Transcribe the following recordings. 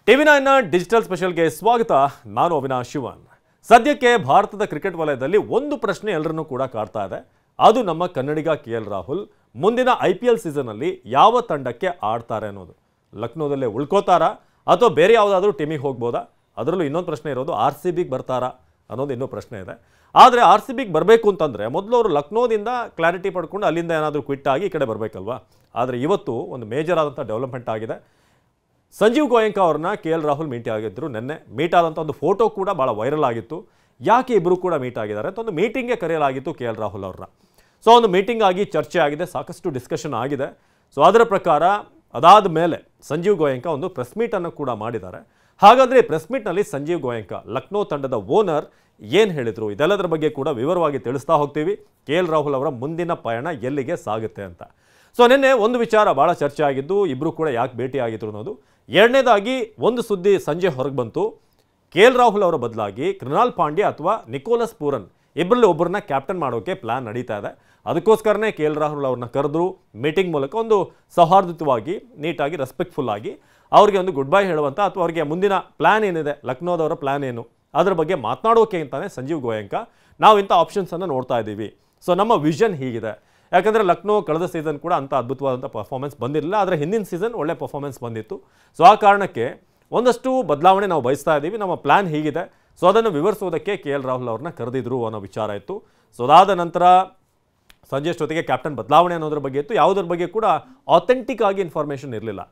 ಟಿವಿ9 digital ಸ್ಪೆಷಲ್ಗೆ ಸ್ವಾಗತ. ನಾನು ಅವಿನಾಶ್ ಶಿವನ್. ಸದ್ಯಕ್ಕೆ ಭಾರತದ ಕ್ರಿಕೆಟ್ ವಲಯದಲ್ಲಿ ಒಂದು ಪ್ರಶ್ನೆ ಎಲ್ಲರನ್ನೂ ಕೂಡ ಕಾಡ್ತಾ ಇದೆ. ಅದು ನಮ್ಮ ಕನ್ನಡಿಗ KL ರಾಹುಲ್ ಮುಂದಿನ IPL ಸೀಸನ್ನಲ್ಲಿ ಯಾವ ತಂಡಕ್ಕೆ ಆಡ್ತಾರೆ ಅನ್ನೋದು. ಲಕ್ನೋದಲ್ಲೇ ಉಳ್ಕೋತಾರಾ ಅಥವಾ ಬೇರೆ ಯಾವುದಾದ್ರೂ ಟೀಮಿಗೆ ಹೋಗ್ಬೋದಾ? ಅದರಲ್ಲೂ ಇನ್ನೊಂದು ಪ್ರಶ್ನೆ ಇರೋದು RCBಗೆ ಬರ್ತಾರಾ ಅನ್ನೋದು ಇನ್ನೂ ಪ್ರಶ್ನೆ ಇದೆ. ಆದರೆ RCBಗೆ ಬರಬೇಕು ಅಂತಂದರೆ ಮೊದಲು ಅವರು ಲಕ್ನೋದಿಂದ ಕ್ಲಾರಿಟಿ ಪಡ್ಕೊಂಡು ಅಲ್ಲಿಂದ ಏನಾದರೂ ಕ್ವಿಟ್ ಆಗಿ ಈ ಕಡೆ ಬರಬೇಕಲ್ವಾ. ಆದರೆ ಇವತ್ತು ಒಂದು ಮೇಜರ್ ಆದಂಥ ಡೆವಲಪ್ಮೆಂಟ್ ಆಗಿದೆ. ಸಂಜೀವ್ ಗೋಯಂಕಾ ಅವ್ರನ್ನ KL ರಾಹುಲ್ ಮೀಟ್ ಆಗಿದ್ರು. ನಿನ್ನೆ ಮೀಟ್ ಆದಂಥ ಒಂದು ಫೋಟೋ ಕೂಡ ಭಾಳ ವೈರಲ್ ಆಗಿತ್ತು. ಯಾಕೆ ಇಬ್ಬರು ಕೂಡ ಮೀಟ್ ಆಗಿದ್ದಾರೆ ಅಂತ ಒಂದು ಮೀಟಿಂಗ್ಗೆ ಕರೆಯಲಾಗಿತ್ತು KL ರಾಹುಲ್ ಅವ್ರನ್ನ. ಸೊ ಒಂದು ಮೀಟಿಂಗ್ ಆಗಿ ಚರ್ಚೆ ಆಗಿದೆ, ಸಾಕಷ್ಟು ಡಿಸ್ಕಷನ್ ಆಗಿದೆ. ಸೊ ಅದರ ಪ್ರಕಾರ ಅದಾದ ಮೇಲೆ ಸಂಜೀವ್ ಗೋಯಂಕಾ ಒಂದು ಪ್ರೆಸ್ ಮೀಟನ್ನು ಕೂಡ ಮಾಡಿದ್ದಾರೆ. ಹಾಗಾದರೆ ಪ್ರೆಸ್ ಮೀಟ್ನಲ್ಲಿ ಸಂಜೀವ್ ಗೋಯಂಕಾ ಲಕ್ನೋ ತಂಡದ ಓನರ್ ಏನು ಹೇಳಿದರು, ಇದೆಲ್ಲದರ ಬಗ್ಗೆ ಕೂಡ ವಿವರವಾಗಿ ತಿಳಿಸ್ತಾ ಹೋಗ್ತೀವಿ. KL ರಾಹುಲ್ ಅವರ ಮುಂದಿನ ಪಯಣ ಎಲ್ಲಿಗೆ ಸಾಗುತ್ತೆ ಅಂತ. ಸೊ ನಿನ್ನೆ ಒಂದು ವಿಚಾರ ಭಾಳ ಚರ್ಚೆ ಆಗಿದ್ದು, ಇಬ್ಬರು ಕೂಡ ಯಾಕೆ ಭೇಟಿ ಆಗಿದ್ರು ಅನ್ನೋದು. ಎರಡನೇದಾಗಿ ಒಂದು ಸುದ್ದಿ ಸಂಜೆ ಹೊರಗೆ ಬಂತು. KL ರಾಹುಲ್ ಅವರ ಬದಲಾಗಿ ಕೃಣಾಲ್ ಪಾಂಡ್ಯ ಅಥವಾ ನಿಕೋಲಸ್ ಪೂರನ್ ಇಬ್ಬರಲ್ಲಿ ಒಬ್ಬರನ್ನ ಕ್ಯಾಪ್ಟನ್ ಮಾಡೋಕ್ಕೆ ಪ್ಲಾನ್ ನಡೀತಾ ಇದೆ. ಅದಕ್ಕೋಸ್ಕರನೇ KL ರಾಹುಲ್ ಅವ್ರನ್ನ ಕರೆದ್ರು. ಮೀಟಿಂಗ್ ಮೂಲಕ ಒಂದು ಸೌಹಾರ್ದಯುತವಾಗಿ, ನೀಟಾಗಿ, ರೆಸ್ಪೆಕ್ಟ್ಫುಲ್ ಆಗಿ ಅವ್ರಿಗೆ ಒಂದು ಗುಡ್ ಬೈ ಹೇಳುವಂಥ ಅಥವಾ ಅವರಿಗೆ ಮುಂದಿನ ಪ್ಲ್ಯಾನ್ ಏನಿದೆ, ಲಕ್ನೋದವರ ಪ್ಲ್ಯಾನ್ ಏನು ಅದರ ಬಗ್ಗೆ ಮಾತನಾಡೋಕೆ ಅಂತಾನೆ ಸಂಜೀವ್ ಗೋಯಂಕಾ ನಾವು ಇಂಥ ಆಪ್ಷನ್ಸನ್ನು ನೋಡ್ತಾ ಇದ್ದೀವಿ. ಸೊ ನಮ್ಮ ವಿಷನ್ ಹೀಗಿದೆ. ಯಾಕಂದರೆ ಲಕ್ನೋ ಕಳೆದ ಸೀಸನ್ ಕೂಡ ಅಂಥ ಅದ್ಭುತವಾದಂಥ ಪರ್ಫಾರ್ಮೆನ್ಸ್ ಬಂದಿರಲಿಲ್ಲ, ಆದರೆ ಹಿಂದಿನ ಸೀಸನ್ ಒಳ್ಳೆ ಪರ್ಫಾರ್ಮೆನ್ಸ್ ಬಂದಿತ್ತು. ಸೊ ಆ ಕಾರಣಕ್ಕೆ ಒಂದಷ್ಟು ಬದಲಾವಣೆ ನಾವು ಬಯಸ್ತಾ ಇದ್ದೀವಿ, ನಮ್ಮ ಪ್ಲ್ಯಾನ್ ಹೀಗಿದೆ. ಸೊ ಅದನ್ನು ವಿವರಿಸೋದಕ್ಕೆ KL ರಾಹುಲ್ ಅವ್ರನ್ನ ಕರೆದಿದ್ರು ಅನ್ನೋ ವಿಚಾರ ಇತ್ತು. ಸೊ ಅದಾದ ನಂತರ ಸಂಜೆ ಅಷ್ಟೊತ್ತಿಗೆ ಕ್ಯಾಪ್ಟನ್ ಬದಲಾವಣೆ ಅನ್ನೋದ್ರ ಬಗ್ಗೆ ಇತ್ತು. ಯಾವುದ್ರ ಬಗ್ಗೆ ಕೂಡ ಆಥೆಂಟಿಕ್ ಆಗಿ ಇನ್ಫಾರ್ಮೇಷನ್ ಇರಲಿಲ್ಲ.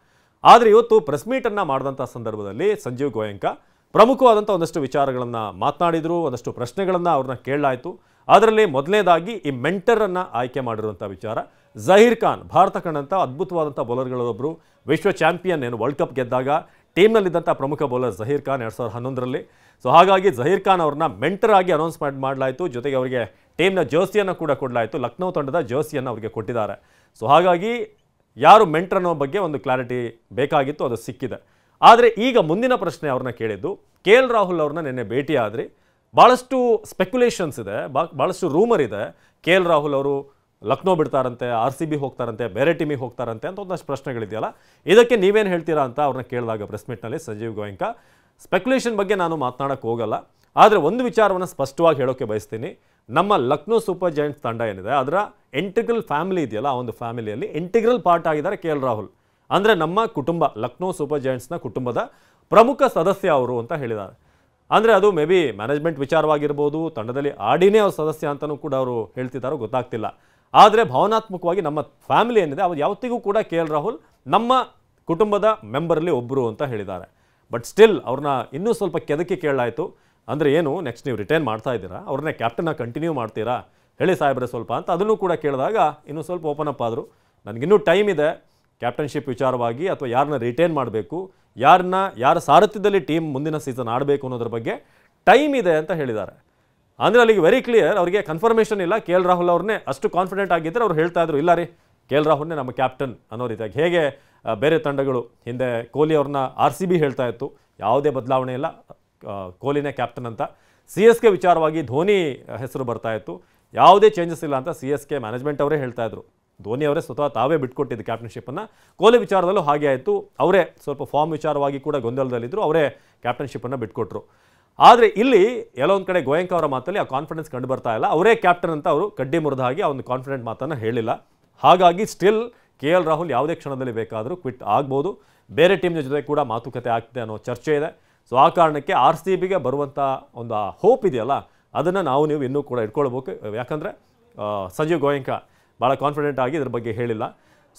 ಆದರೆ ಇವತ್ತು ಪ್ರೆಸ್ ಮೀಟನ್ನು ಮಾಡಿದಂಥ ಸಂದರ್ಭದಲ್ಲಿ ಸಂಜೀವ್ ಗೋಯಂಕಾ ಪ್ರಮುಖವಾದಂಥ ಒಂದಷ್ಟು ವಿಚಾರಗಳನ್ನು ಮಾತನಾಡಿದರು, ಒಂದಷ್ಟು ಪ್ರಶ್ನೆಗಳನ್ನು ಅವ್ರನ್ನ ಕೇಳಲಾಯಿತು. ಅದರಲ್ಲಿ ಮೊದಲನೇದಾಗಿ ಈ ಮೆಂಟರನ್ನು ಆಯ್ಕೆ ಮಾಡಿರುವಂಥ ವಿಚಾರ. ಜಹೀರ್ ಖಾನ್ ಭಾರತ ಕಂಡಂಥ ಅದ್ಭುತವಾದಂಥ ಬೌಲರ್ಗಳೊಬ್ಬರು, ವಿಶ್ವ ಚಾಂಪಿಯನ್ ಏನು ವರ್ಲ್ಡ್ ಕಪ್ ಗೆದ್ದಾಗ ಟೀಮ್ನಲ್ಲಿದ್ದಂಥ ಪ್ರಮುಖ ಬೌಲರ್ ಜಹೀರ್ ಖಾನ್ 2011ರಲ್ಲಿ. ಸೊ ಹಾಗಾಗಿ ಜಹೀರ್ ಖಾನ್ ಅವ್ರನ್ನ ಮೆಂಟರ್ ಆಗಿ ಅನೌನ್ಸ್ ಮಾಡಲಾಯಿತು. ಜೊತೆಗೆ ಅವರಿಗೆ ಟೀಮ್ನ ಜರ್ಸಿಯನ್ನು ಕೂಡ ಕೊಡಲಾಯಿತು. ಲಕ್ನೋ ತಂಡದ ಜರ್ಸಿಯನ್ನು ಅವರಿಗೆ ಕೊಟ್ಟಿದ್ದಾರೆ. ಸೊ ಹಾಗಾಗಿ ಯಾರು ಮೆಂಟರ್ ಅನ್ನೋ ಬಗ್ಗೆ ಒಂದು ಕ್ಲಾರಿಟಿ ಬೇಕಾಗಿತ್ತು, ಅದು ಸಿಕ್ಕಿದೆ. ಆದರೆ ಈಗ ಮುಂದಿನ ಪ್ರಶ್ನೆ ಅವ್ರನ್ನ ಕೇಳಿದ್ದು, KL ರಾಹುಲ್ ಅವ್ರನ್ನ ನಿನ್ನೆ ಭೇಟಿ ಆದರೆ ಭಾಳಷ್ಟು ಸ್ಪೆಕ್ಯುಲೇಷನ್ಸ್ ಇದೆ, ಭಾಳಷ್ಟು ರೂಮರ್ ಇದೆ. KL ರಾಹುಲ್ ಅವರು ಲಕ್ನೋ ಬಿಡ್ತಾರಂತೆ, RCB ಹೋಗ್ತಾರಂತೆ, ಬೇರೆ ಟೀಮಿಗೆ ಹೋಗ್ತಾರಂತೆ ಅಂತ ಒಂದಷ್ಟು ಪ್ರಶ್ನೆಗಳಿದೆಯಲ್ಲ, ಇದಕ್ಕೆ ನೀವೇನು ಹೇಳ್ತೀರಾ ಅಂತ ಅವ್ರನ್ನ ಕೇಳಿದಾಗ ಪ್ರೆಸ್ ಮೀಟ್ನಲ್ಲಿ ಸಂಜೀವ್ ಗೋಯಂಕಾ ಸ್ಪೆಕ್ಯುಲೇಷನ್ ಬಗ್ಗೆ ನಾನು ಮಾತನಾಡೋಕ್ಕೆ ಹೋಗಲ್ಲ. ಆದರೆ ಒಂದು ವಿಚಾರವನ್ನು ಸ್ಪಷ್ಟವಾಗಿ ಹೇಳೋಕ್ಕೆ ಬಯಸ್ತೀನಿ. ನಮ್ಮ ಲಕ್ನೋ ಸೂಪರ್ ಜೈಂಟ್ಸ್ ತಂಡ ಏನಿದೆ ಅದರ ಇಂಟಿಗ್ರಲ್ ಫ್ಯಾಮಿಲಿ ಇದೆಯಲ್ಲ, ಆ ಒಂದು ಫ್ಯಾಮಿಲಿಯಲ್ಲಿ ಇಂಟಿಗ್ರಲ್ ಪಾರ್ಟ್ ಆಗಿದ್ದಾರೆ KL ರಾಹುಲ್. ಅಂದರೆ ನಮ್ಮ ಕುಟುಂಬ, ಲಕ್ನೋ ಸೂಪರ್ ಜೈಂಟ್ಸ್ನ ಕುಟುಂಬದ ಪ್ರಮುಖ ಸದಸ್ಯ ಅವರು ಅಂತ ಹೇಳಿದ್ದಾರೆ. ಅಂದರೆ ಅದು ಮೇ ಬಿ ಮ್ಯಾನೇಜ್ಮೆಂಟ್ ವಿಚಾರವಾಗಿರ್ಬೋದು, ತಂಡದಲ್ಲಿ ಆಡಿನೇ ಅವ್ರ ಸದಸ್ಯ ಅಂತಲೂ ಕೂಡ ಅವರು ಹೇಳ್ತಿದ್ದಾರೋ ಗೊತ್ತಾಗ್ತಿಲ್ಲ. ಆದರೆ ಭಾವನಾತ್ಮಕವಾಗಿ ನಮ್ಮ ಫ್ಯಾಮಿಲಿ ಏನಿದೆ ಅದು ಯಾವತ್ತಿಗೂ ಕೂಡ KL ರಾಹುಲ್ ನಮ್ಮ ಕುಟುಂಬದ ಮೆಂಬರಲ್ಲಿ ಒಬ್ಬರು ಅಂತ ಹೇಳಿದ್ದಾರೆ. ಬಟ್ ಸ್ಟಿಲ್ ಅವ್ರನ್ನ ಇನ್ನೂ ಸ್ವಲ್ಪ ಕೆದಕಿ ಕೇಳಲಾಯಿತು. ಅಂದರೆ ಏನು, ನೆಕ್ಸ್ಟ್ ನೀವು ರಿಟೈನ್ ಮಾಡ್ತಾ ಇದ್ದೀರಾ, ಅವ್ರನ್ನೇ ಕ್ಯಾಪ್ಟನ್ನ ಕಂಟಿನ್ಯೂ ಮಾಡ್ತೀರಾ, ಹೇಳಿ ಸಾಹೇಬ್ರೆ ಸ್ವಲ್ಪ ಅಂತ ಅದನ್ನು ಕೂಡ ಕೇಳಿದಾಗ ಇನ್ನೂ ಸ್ವಲ್ಪ ಓಪನ್ ಅಪ್ ಆದರು. ನನಗಿನ್ನೂ ಟೈಮ್ ಇದೆ ಕ್ಯಾಪ್ಟನ್ಶಿಪ್ ವಿಚಾರವಾಗಿ, ಅಥವಾ ಯಾರನ್ನ ರಿಟೈನ್ ಮಾಡಬೇಕು, ಯಾರ ಸಾರಥ್ಯದಲ್ಲಿ ಟೀಮ್ ಮುಂದಿನ ಸೀಸನ್ ಆಡಬೇಕು ಅನ್ನೋದ್ರ ಬಗ್ಗೆ ಟೈಮ್ ಇದೆ ಅಂತ ಹೇಳಿದ್ದಾರೆ. ಅಂದರೆ ಅಲ್ಲಿಗೆ ವೆರಿ ಕ್ಲಿಯರ್, ಅವರಿಗೆ ಕನ್ಫರ್ಮೇಷನ್ ಇಲ್ಲ. KL ರಾಹುಲ್ ಅವ್ರನ್ನೇ ಅಷ್ಟು ಕಾನ್ಫಿಡೆಂಟ್ ಆಗಿದ್ದರೆ ಅವ್ರು ಹೇಳ್ತಾ ಇದ್ರು, ಇಲ್ಲ ರೀ KL ರಾಹುಲ್ನೇ ನಮ್ಮ ಕ್ಯಾಪ್ಟನ್ ಅನ್ನೋ ರೀತಿಯಾಗಿ. ಹೇಗೆ ಬೇರೆ ತಂಡಗಳು ಹಿಂದೆ ಕೊಹ್ಲಿ ಅವ್ರನ್ನ RCB ಹೇಳ್ತಾ ಇತ್ತು, ಯಾವುದೇ ಬದಲಾವಣೆ ಇಲ್ಲ, ಕೊಹ್ಲಿನೇ ಕ್ಯಾಪ್ಟನ್ ಅಂತ. CSK ವಿಚಾರವಾಗಿ ಧೋನಿ ಹೆಸರು ಬರ್ತಾ ಇತ್ತು, ಯಾವುದೇ ಚೇಂಜಸ್ ಇಲ್ಲ ಅಂತ CSK ಮ್ಯಾನೇಜ್ಮೆಂಟ್ ಅವರೇ ಹೇಳ್ತಾ ಇದ್ರು. ಧೋನಿ ಅವರೇ ಸ್ವತಃ ತಾವೇ ಬಿಟ್ಕೊಟ್ಟಿದ್ದು ಕ್ಯಾಪ್ಟನ್ಶಿಪ್ಪನ್ನು. ಕೊಹ್ಲಿ ವಿಚಾರದಲ್ಲೂ ಹಾಗೆ ಆಯಿತು, ಅವರೇ ಸ್ವಲ್ಪ ಫಾರ್ಮ್ ವಿಚಾರವಾಗಿ ಕೂಡ ಗೊಂದಲದಲ್ಲಿದ್ದರು, ಅವರೇ ಕ್ಯಾಪ್ಟನ್ಶಿಪ್ಪನ್ನು ಬಿಟ್ಕೊಟ್ರು. ಆದರೆ ಇಲ್ಲಿ ಎಲ್ಲೋ ಒಂದು ಕಡೆ ಗೋಯಂಕಾ ಅವರ ಮಾತಲ್ಲಿ ಆ ಕಾನ್ಫಿಡೆನ್ಸ್ ಕಂಡು ಬರ್ತಾ ಇಲ್ಲ. ಅವರೇ ಕ್ಯಾಪ್ಟನ್ ಅಂತ ಅವರು ಕಡ್ಡಿ ಮುರಿದ ಹಾಗೆ ಆ ಒಂದು ಕಾನ್ಫಿಡೆಂಟ್ ಮಾತನ್ನು ಹೇಳಿಲ್ಲ. ಹಾಗಾಗಿ ಸ್ಟಿಲ್ KL ರಾಹುಲ್ ಯಾವುದೇ ಕ್ಷಣದಲ್ಲಿ ಬೇಕಾದರೂ ಕ್ವಿಟ್ ಆಗ್ಬೋದು, ಬೇರೆ ಟೀಮ್ನ ಜೊತೆ ಕೂಡ ಮಾತುಕತೆ ಆಗ್ತಿದೆ ಅನ್ನೋ ಚರ್ಚೆ ಇದೆ. ಸೊ ಆ ಕಾರಣಕ್ಕೆ RCBಗೆ ಬರುವಂಥ ಒಂದು ಹೋಪ್ ಇದೆಯಲ್ಲ, ಅದನ್ನು ನೀವು ಇನ್ನೂ ಕೂಡ ಇಟ್ಕೊಳ್ಬೇಕು. ಯಾಕಂದರೆ ಸಂಜೀವ್ ಗೋಯಂಕಾ ಭಾಳ ಕಾನ್ಫಿಡೆಂಟ್ ಆಗಿ ಇದ್ರ ಬಗ್ಗೆ ಹೇಳಿಲ್ಲ.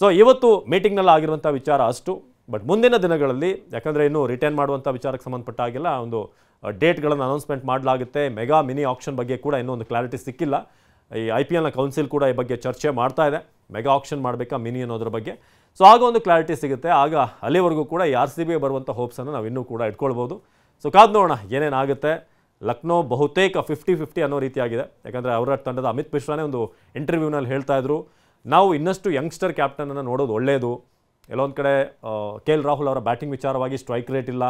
ಸೊ ಇವತ್ತು ಮೀಟಿಂಗ್ನಲ್ಲಿ ಆಗಿರುವಂಥ ವಿಚಾರ ಅಷ್ಟು. ಬಟ್ ಮುಂದಿನ ದಿನಗಳಲ್ಲಿ, ಯಾಕಂದರೆ ಇನ್ನೂ ರಿಟೈನ್ ಮಾಡುವಂಥ ವಿಚಾರಕ್ಕೆ ಸಂಬಂಧಪಟ್ಟಾಗಿಲ್ಲ, ಒಂದು ಡೇಟ್ಗಳನ್ನು ಅನೌನ್ಸ್ಮೆಂಟ್ ಮಾಡಲಾಗುತ್ತೆ. ಮೆಗಾ ಮಿನಿ ಆಕ್ಷನ್ ಬಗ್ಗೆ ಕೂಡ ಇನ್ನೂ ಒಂದು ಕ್ಲಾರಿಟಿ ಸಿಕ್ಕಿಲ್ಲ. ಈ IPLನ ಕೌನ್ಸಿಲ್ ಕೂಡ ಈ ಬಗ್ಗೆ ಚರ್ಚೆ ಮಾಡ್ತಾ ಇದೆ, ಮೆಗಾ ಆಕ್ಷನ್ ಮಾಡಬೇಕಾ ಮಿನಿ ಅನ್ನೋದ್ರ ಬಗ್ಗೆ. ಸೊ ಆಗ ಒಂದು ಕ್ಲಾರಿಟಿ ಸಿಗುತ್ತೆ. ಆಗ ಅಲ್ಲಿವರೆಗೂ ಕೂಡ ಈ RCBಗೆ ಬರುವಂಥ ಹೋಪ್ಸನ್ನು ನಾವು ಇನ್ನೂ ಕೂಡ ಇಟ್ಕೊಳ್ಬೋದು. ಸೊ ಕಾದು ನೋಡೋಣ ಏನೇನಾಗುತ್ತೆ. ಲಕ್ನೋ ಬಹುತೇಕ 50-50 ಅನ್ನೋ ರೀತಿಯಾಗಿದೆ. ಯಾಕಂದರೆ ಅವರ ತಂಡದ ಅಮಿತ್ ಮಿಶ್ರಾನೇ ಒಂದು ಇಂಟರ್ವ್ಯೂನಲ್ಲಿ ಹೇಳ್ತಾ ಇದ್ರು, ನಾವು ಇನ್ನಷ್ಟು ಯಂಗ್ಸ್ಟರ್ ಕ್ಯಾಪ್ಟನನ್ನು ನೋಡೋದು ಒಳ್ಳೆಯದು. ಎಲ್ಲೊಂದು ಕಡೆ KL ರಾಹುಲ್ ಅವರ ಬ್ಯಾಟಿಂಗ್ ವಿಚಾರವಾಗಿ ಸ್ಟ್ರೈಕ್ ರೇಟ್ ಇಲ್ಲ,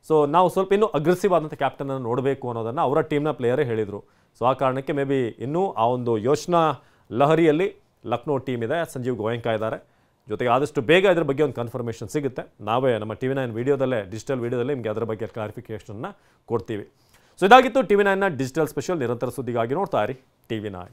ಸೊ ನಾವು ಸ್ವಲ್ಪ ಇನ್ನೂ ಅಗ್ರೆಸಿವ್ ಆದಂಥ ಕ್ಯಾಪ್ಟನನ್ನು ನೋಡಬೇಕು ಅನ್ನೋದನ್ನು ಅವರ ಟೀಮ್ನ ಪ್ಲೇಯರೇ ಹೇಳಿದರು. ಸೊ ಆ ಕಾರಣಕ್ಕೆ ಮೇ ಬಿ ಇನ್ನೂ ಆ ಒಂದು ಯೋಚನಾ ಲಹರಿಯಲ್ಲಿ ಲಕ್ನೋ ಟೀಮ್ ಇದೆ, ಸಂಜೀವ್ ಗೋಯಂಕಾ ಇದ್ದಾರೆ. ಜೊತೆಗೆ ಆದಷ್ಟು ಬೇಗ ಇದ್ರ ಬಗ್ಗೆ ಒಂದು ಕನ್ಫರ್ಮೇಷನ್ ಸಿಗುತ್ತೆ. ನಾವೇ ನಮ್ಮ TV9 ವಿಡಿಯೋದಲ್ಲೇ ಡಿಜಿಟಲ್ ವಿಡಿಯೋದಲ್ಲೇ ನಿಮಗೆ ಅದರ ಬಗ್ಗೆ ಕ್ಲಾರಿಫಿಕೇಷನ್ನ ಕೊಡ್ತೀವಿ. ಸೊ ಇದಾಗಿತ್ತು TV9ನ ಡಿಜಿಟಲ್ ಸ್ಪೆಷಲ್. ನಿರಂತರ ಸುದ್ದಿಗಾಗಿ ನೋಡ್ತಾ ಇರಿ TV9.